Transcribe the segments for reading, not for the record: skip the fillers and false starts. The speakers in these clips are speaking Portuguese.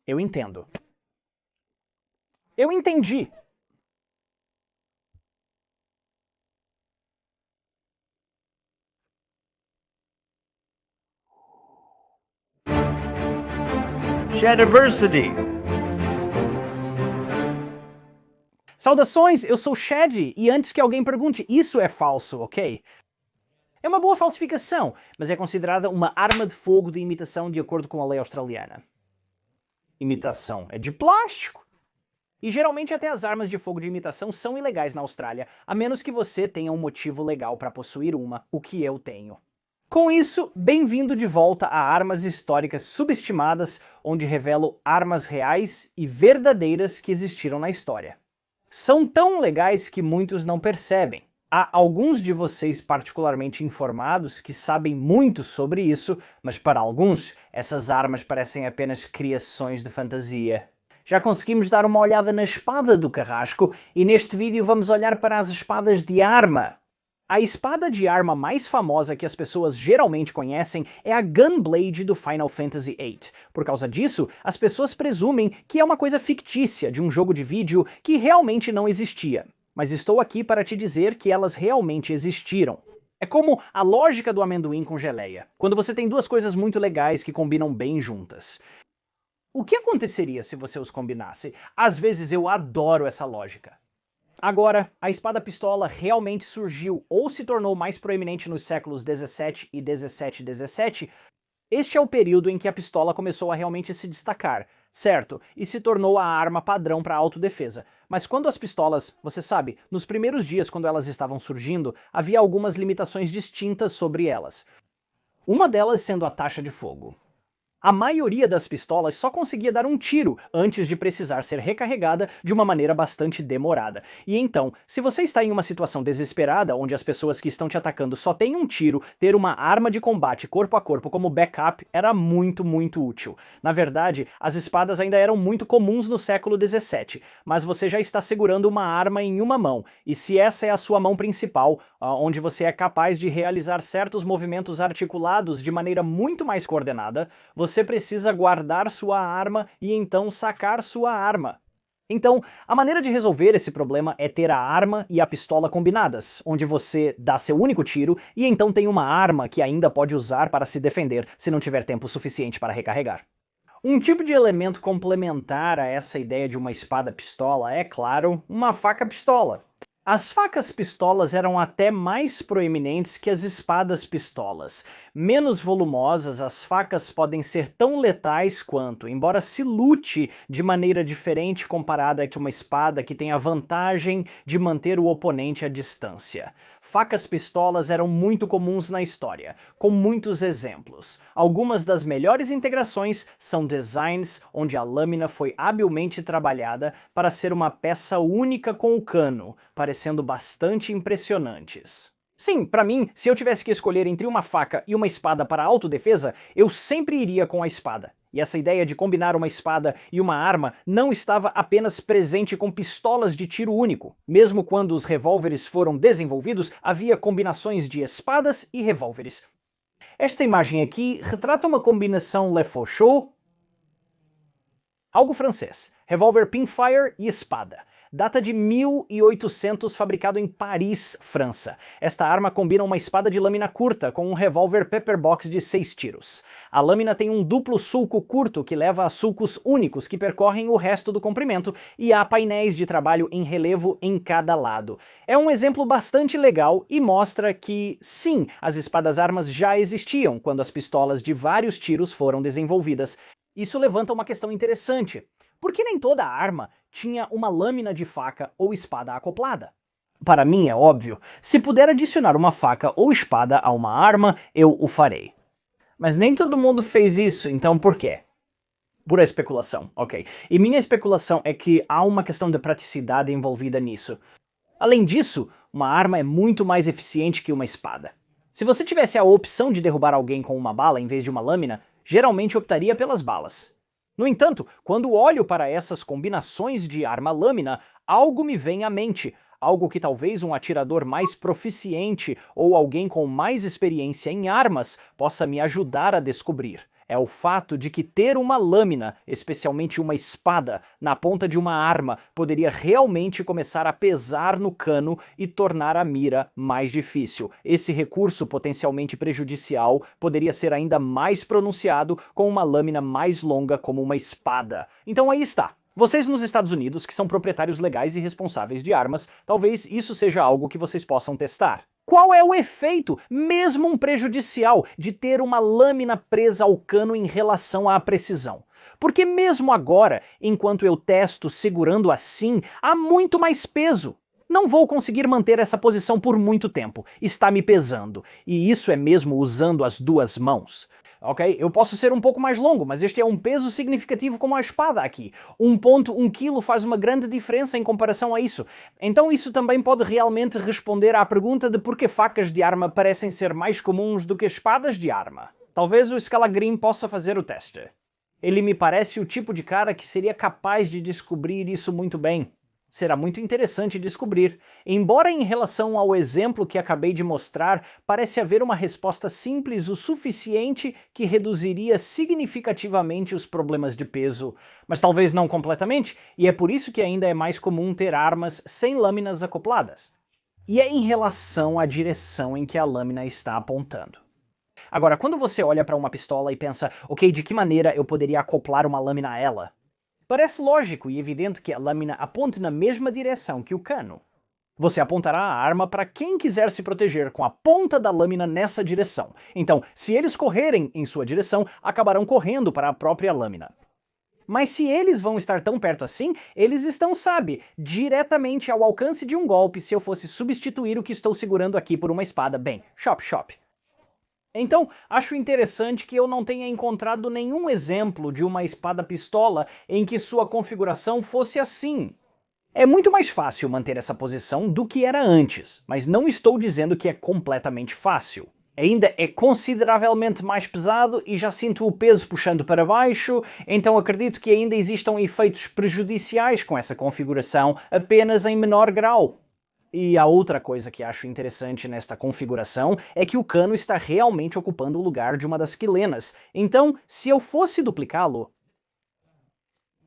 Eu entendo. Eu entendi. Shadiversity. Saudações, eu sou o Shad, e antes que alguém pergunte, isso é falso, ok? É uma boa falsificação, mas é considerada uma arma de fogo de imitação de acordo com a lei australiana. Imitação é de plástico. E geralmente até as armas de fogo de imitação são ilegais na Austrália, a menos que você tenha um motivo legal para possuir uma, o que eu tenho. Com isso, bem-vindo de volta a Armas Históricas Subestimadas, onde revelo armas reais e verdadeiras que existiram na história. São tão legais que muitos não percebem. Há alguns de vocês particularmente informados que sabem muito sobre isso, mas para alguns, essas armas parecem apenas criações de fantasia. Já conseguimos dar uma olhada na espada do carrasco, e neste vídeo vamos olhar para as espadas de arma. A espada de arma mais famosa que as pessoas geralmente conhecem é a Gunblade do Final Fantasy VIII. Por causa disso, as pessoas presumem que é uma coisa fictícia de um jogo de vídeo que realmente não existia. Mas estou aqui para te dizer que elas realmente existiram. É como a lógica do amendoim com geleia, quando você tem duas coisas muito legais que combinam bem juntas. O que aconteceria se você os combinasse? Às vezes eu adoro essa lógica. Agora, a espada-pistola realmente surgiu ou se tornou mais proeminente nos séculos 17 e 17. Este é o período em que a pistola começou a realmente se destacar, certo? E se tornou a arma padrão para autodefesa. Mas quando as pistolas, você sabe, nos primeiros dias quando elas estavam surgindo, havia algumas limitações distintas sobre elas. Uma delas sendo a taxa de fogo. A maioria das pistolas só conseguia dar um tiro antes de precisar ser recarregada de uma maneira bastante demorada. E então, se você está em uma situação desesperada, onde as pessoas que estão te atacando só têm um tiro, ter uma arma de combate corpo a corpo como backup era muito útil. Na verdade, as espadas ainda eram muito comuns no século 17, mas você já está segurando uma arma em uma mão, e se essa é a sua mão principal, onde você é capaz de realizar certos movimentos articulados de maneira muito mais coordenada, você precisa guardar sua arma e então sacar sua arma. Então, a maneira de resolver esse problema é ter a arma e a pistola combinadas, onde você dá seu único tiro e então tem uma arma que ainda pode usar para se defender se não tiver tempo suficiente para recarregar. Um tipo de elemento complementar a essa ideia de uma espada-pistola é, claro, uma faca-pistola. As facas-pistolas eram até mais proeminentes que as espadas-pistolas. Menos volumosas, as facas podem ser tão letais quanto, embora se lute de maneira diferente comparada a uma espada que tem a vantagem de manter o oponente à distância. Facas-pistolas eram muito comuns na história, com muitos exemplos. Algumas das melhores integrações são designs onde a lâmina foi habilmente trabalhada para ser uma peça única com o cano, parecendo bastante impressionantes. Sim, para mim, se eu tivesse que escolher entre uma faca e uma espada para autodefesa, eu sempre iria com a espada. E essa ideia de combinar uma espada e uma arma não estava apenas presente com pistolas de tiro único. Mesmo quando os revólveres foram desenvolvidos, havia combinações de espadas e revólveres. Esta imagem aqui retrata uma combinação Le Fauchot, algo francês, revólver Pinfire e espada. Data de 1800, fabricado em Paris, França. Esta arma combina uma espada de lâmina curta com um revólver Pepperbox de 6 tiros. A lâmina tem um duplo sulco curto que leva a sulcos únicos que percorrem o resto do comprimento e há painéis de trabalho em relevo em cada lado. É um exemplo bastante legal e mostra que, sim, as espadas-armas já existiam quando as pistolas de vários tiros foram desenvolvidas. Isso levanta uma questão interessante. Por que nem toda arma tinha uma lâmina de faca ou espada acoplada? Para mim é óbvio, se puder adicionar uma faca ou espada a uma arma, eu o farei. Mas nem todo mundo fez isso, então por quê? Pura especulação, ok. E minha especulação é que há uma questão de praticidade envolvida nisso. Além disso, uma arma é muito mais eficiente que uma espada. Se você tivesse a opção de derrubar alguém com uma bala em vez de uma lâmina, geralmente optaria pelas balas. No entanto, quando olho para essas combinações de arma-lâmina, algo me vem à mente, algo que talvez um atirador mais proficiente ou alguém com mais experiência em armas possa me ajudar a descobrir. É o fato de que ter uma lâmina, especialmente uma espada, na ponta de uma arma poderia realmente começar a pesar no cano e tornar a mira mais difícil. Esse recurso potencialmente prejudicial poderia ser ainda mais pronunciado com uma lâmina mais longa como uma espada. Então aí está. Vocês nos Estados Unidos, que são proprietários legais e responsáveis de armas, talvez isso seja algo que vocês possam testar. Qual é o efeito, mesmo um prejudicial, de ter uma lâmina presa ao cano em relação à precisão? Porque mesmo agora, enquanto eu testo segurando assim, há muito mais peso. Não vou conseguir manter essa posição por muito tempo, está me pesando. E isso é mesmo usando as duas mãos. Ok? Eu posso ser um pouco mais longo, mas este é um peso significativo como a espada aqui. 1,1 kg faz uma grande diferença em comparação a isso. Então isso também pode realmente responder à pergunta de por que facas de arma parecem ser mais comuns do que espadas de arma. Talvez o Scalagreen possa fazer o teste. Ele me parece o tipo de cara que seria capaz de descobrir isso muito bem. Será muito interessante descobrir. Embora em relação ao exemplo que acabei de mostrar, parece haver uma resposta simples o suficiente que reduziria significativamente os problemas de peso, mas talvez não completamente, e é por isso que ainda é mais comum ter armas sem lâminas acopladas. E é em relação à direção em que a lâmina está apontando. Agora, quando você olha para uma pistola e pensa, ok, de que maneira eu poderia acoplar uma lâmina a ela? Parece lógico e evidente que a lâmina aponte na mesma direção que o cano. Você apontará a arma para quem quiser se proteger com a ponta da lâmina nessa direção. Então, se eles correrem em sua direção, acabarão correndo para a própria lâmina. Mas se eles vão estar tão perto assim, eles estão, sabe, diretamente ao alcance de um golpe se eu fosse substituir o que estou segurando aqui por uma espada. Bem, chop chop. Então, acho interessante que eu não tenha encontrado nenhum exemplo de uma espada-pistola em que sua configuração fosse assim. É muito mais fácil manter essa posição do que era antes, mas não estou dizendo que é completamente fácil. Ainda é consideravelmente mais pesado e já sinto o peso puxando para baixo, então acredito que ainda existam efeitos prejudiciais com essa configuração, apenas em menor grau. E a outra coisa que acho interessante nesta configuração é que o cano está realmente ocupando o lugar de uma das quilenas. Então, se eu fosse duplicá-lo...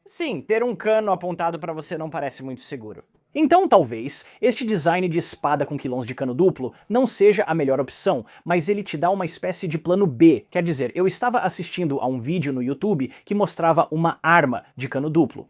Sim, ter um cano apontado para você não parece muito seguro. Então talvez este design de espada com quilões de cano duplo não seja a melhor opção, mas ele te dá uma espécie de plano B. Quer dizer, eu estava assistindo a um vídeo no YouTube que mostrava uma arma de cano duplo.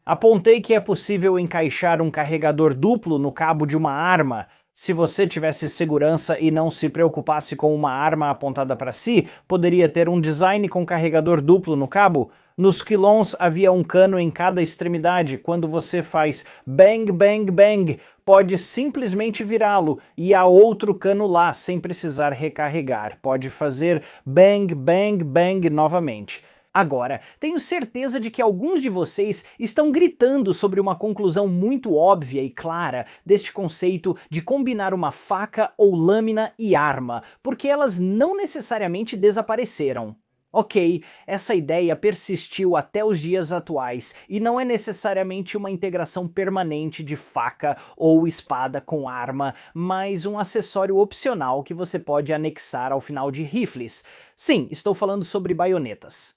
Apontei que é possível encaixar um carregador duplo no cabo de uma arma. Se você tivesse segurança e não se preocupasse com uma arma apontada para si, poderia ter um design com carregador duplo no cabo. Nos quilons havia um cano em cada extremidade. Quando você faz bang, bang, bang, pode simplesmente virá-lo e há outro cano lá sem precisar recarregar. Pode fazer bang, bang, bang novamente. Agora, tenho certeza de que alguns de vocês estão gritando sobre uma conclusão muito óbvia e clara deste conceito de combinar uma faca ou lâmina e arma, porque elas não necessariamente desapareceram. Ok, essa ideia persistiu até os dias atuais e não é necessariamente uma integração permanente de faca ou espada com arma, mas um acessório opcional que você pode anexar ao final de rifles. Sim, estou falando sobre baionetas.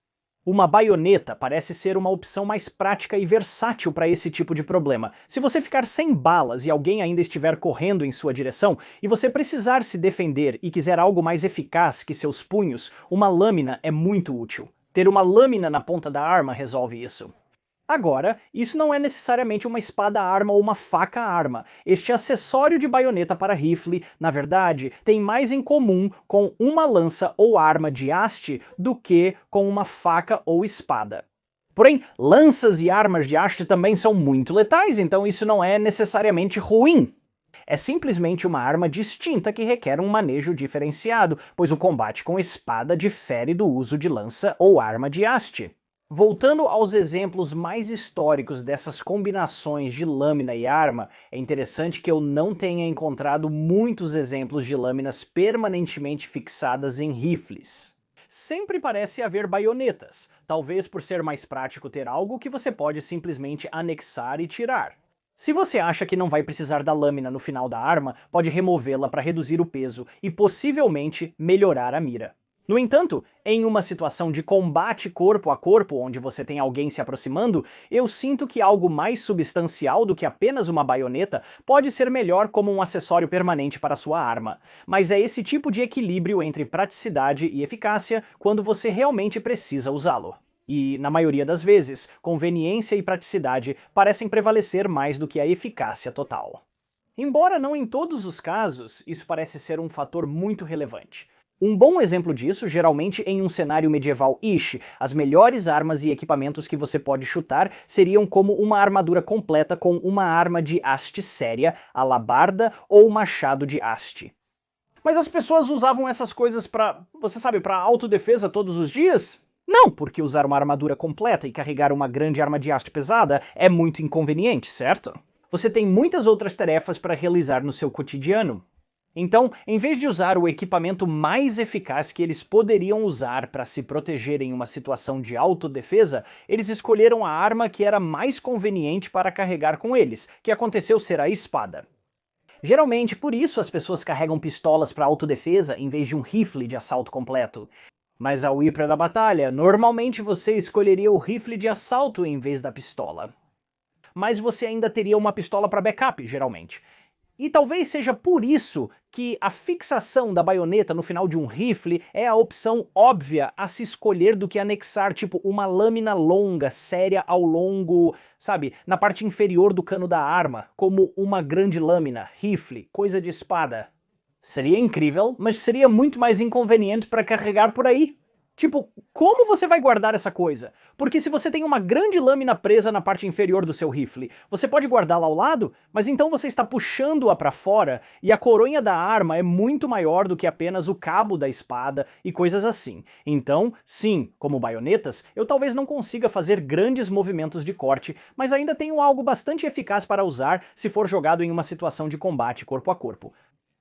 Uma baioneta parece ser uma opção mais prática e versátil para esse tipo de problema. Se você ficar sem balas e alguém ainda estiver correndo em sua direção, e você precisar se defender e quiser algo mais eficaz que seus punhos, uma lâmina é muito útil. Ter uma lâmina na ponta da arma resolve isso. Agora, isso não é necessariamente uma espada-arma ou uma faca-arma. Este acessório de baioneta para rifle, na verdade, tem mais em comum com uma lança ou arma de haste do que com uma faca ou espada. Porém, lanças e armas de haste também são muito letais, então isso não é necessariamente ruim. É simplesmente uma arma distinta que requer um manejo diferenciado, pois o combate com espada difere do uso de lança ou arma de haste. Voltando aos exemplos mais históricos dessas combinações de lâmina e arma, é interessante que eu não tenha encontrado muitos exemplos de lâminas permanentemente fixadas em rifles. Sempre parece haver baionetas, talvez por ser mais prático ter algo que você pode simplesmente anexar e tirar. Se você acha que não vai precisar da lâmina no final da arma, pode removê-la para reduzir o peso e possivelmente melhorar a mira. No entanto, em uma situação de combate corpo a corpo, onde você tem alguém se aproximando, eu sinto que algo mais substancial do que apenas uma baioneta pode ser melhor como um acessório permanente para sua arma. Mas é esse tipo de equilíbrio entre praticidade e eficácia quando você realmente precisa usá-lo. E, na maioria das vezes, conveniência e praticidade parecem prevalecer mais do que a eficácia total. Embora não em todos os casos, isso parece ser um fator muito relevante. Um bom exemplo disso, geralmente em um cenário medieval-ish, as melhores armas e equipamentos que você pode chutar seriam como uma armadura completa com uma arma de haste séria, alabarda ou machado de haste. Mas as pessoas usavam essas coisas pra autodefesa todos os dias? Não, porque usar uma armadura completa e carregar uma grande arma de haste pesada é muito inconveniente, certo? Você tem muitas outras tarefas para realizar no seu cotidiano. Então, em vez de usar o equipamento mais eficaz que eles poderiam usar para se proteger em uma situação de autodefesa, eles escolheram a arma que era mais conveniente para carregar com eles, que aconteceu ser a espada. Geralmente, por isso as pessoas carregam pistolas para autodefesa em vez de um rifle de assalto completo. Mas ao ir para a batalha, normalmente você escolheria o rifle de assalto em vez da pistola. Mas você ainda teria uma pistola para backup, geralmente. E talvez seja por isso que a fixação da baioneta no final de um rifle é a opção óbvia a se escolher do que anexar, tipo, uma lâmina longa, séria ao longo, sabe, na parte inferior do cano da arma, como uma grande lâmina, rifle, coisa de espada. Seria incrível, mas seria muito mais inconveniente para carregar por aí. Tipo, como você vai guardar essa coisa? Porque se você tem uma grande lâmina presa na parte inferior do seu rifle, você pode guardá-la ao lado, mas então você está puxando-a para fora e a coronha da arma é muito maior do que apenas o cabo da espada e coisas assim. Então, sim, como baionetas, eu talvez não consiga fazer grandes movimentos de corte, mas ainda tenho algo bastante eficaz para usar se for jogado em uma situação de combate corpo a corpo.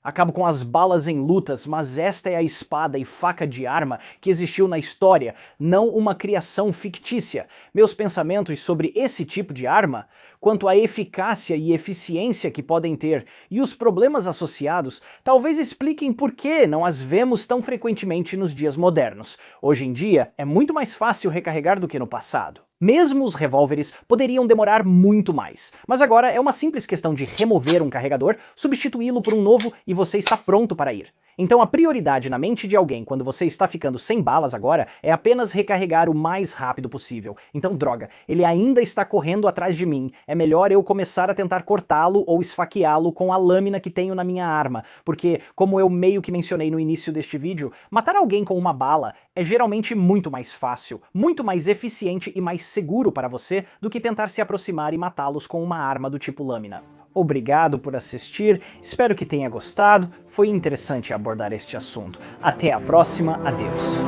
Acabo com as balas em lutas, mas esta é a espada e faca de arma que existiu na história, não uma criação fictícia. Meus pensamentos sobre esse tipo de arma, quanto à eficácia e eficiência que podem ter e os problemas associados, talvez expliquem por que não as vemos tão frequentemente nos dias modernos. Hoje em dia, é muito mais fácil recarregar do que no passado. Mesmo os revólveres poderiam demorar muito mais, mas agora é uma simples questão de remover um carregador, substituí-lo por um novo e você está pronto para ir. Então a prioridade na mente de alguém quando você está ficando sem balas agora é apenas recarregar o mais rápido possível. Então droga, ele ainda está correndo atrás de mim, é melhor eu começar a tentar cortá-lo ou esfaqueá-lo com a lâmina que tenho na minha arma, porque, como eu meio que mencionei no início deste vídeo, matar alguém com uma bala é geralmente muito mais fácil, muito mais eficiente e mais seguro para você do que tentar se aproximar e matá-los com uma arma do tipo lâmina. Obrigado por assistir, espero que tenha gostado, foi interessante abordar este assunto. Até a próxima, adeus.